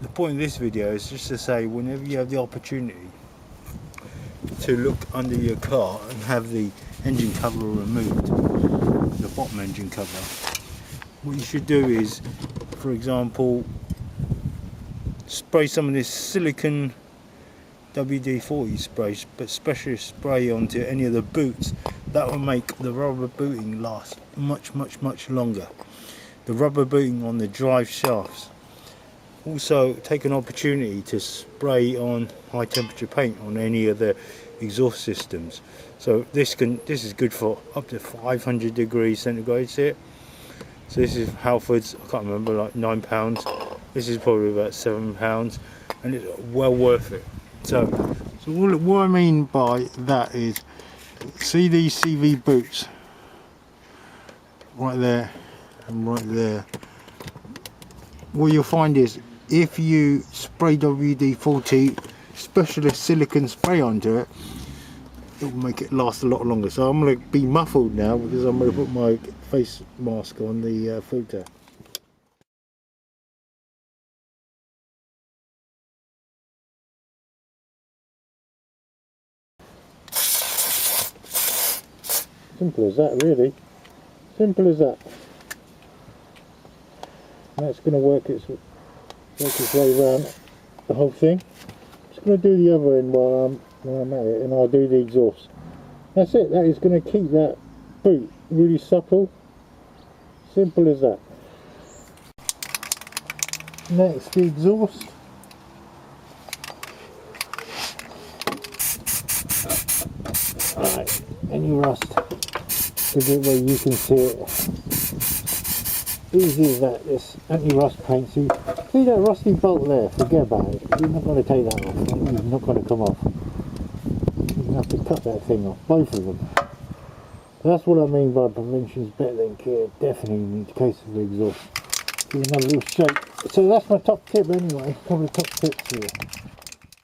the point of this video is just to say, whenever you have the opportunity to look under your car and have the engine cover removed, the bottom engine cover, what you should do is, for example, spray some of this silicone WD-40 spray, but specially spray onto any of the boots. That will make the rubber booting last much longer. The rubber booting on the drive shafts. Also take an opportunity to spray on high temperature paint on any of the exhaust systems. So this is good for up to 500 degrees centigrade. See it? So this is Halford's, I can't remember, like £9. This is probably about £7, and it's well worth it. So what I mean by that is, see these CV boots right there and right there. What you'll find is, if you spray WD-40 specialist silicone spray onto it, it will make it last a lot longer. So I'm going to be muffled now because I'm going to put my face mask on the filter. Simple as that, really. Simple as that. And that's going to work its way around the whole thing. I'm just going to do the other end while I'm at it, and I'll do the exhaust. That's it. That is going to keep that boot really supple. Simple as that. Next, the exhaust. Alright, any rust, give it where you can see it. Easy as that. This anti-rust paint. See that rusty bolt there? Forget about it. You're not going to take that off. It's not going to come off. You're going to have to cut that thing off, both of them. That's what I mean by prevention is better than cure. Definitely in the case of the exhaust. Give it another little shake. So that's my top tip anyway. A couple of top tips here.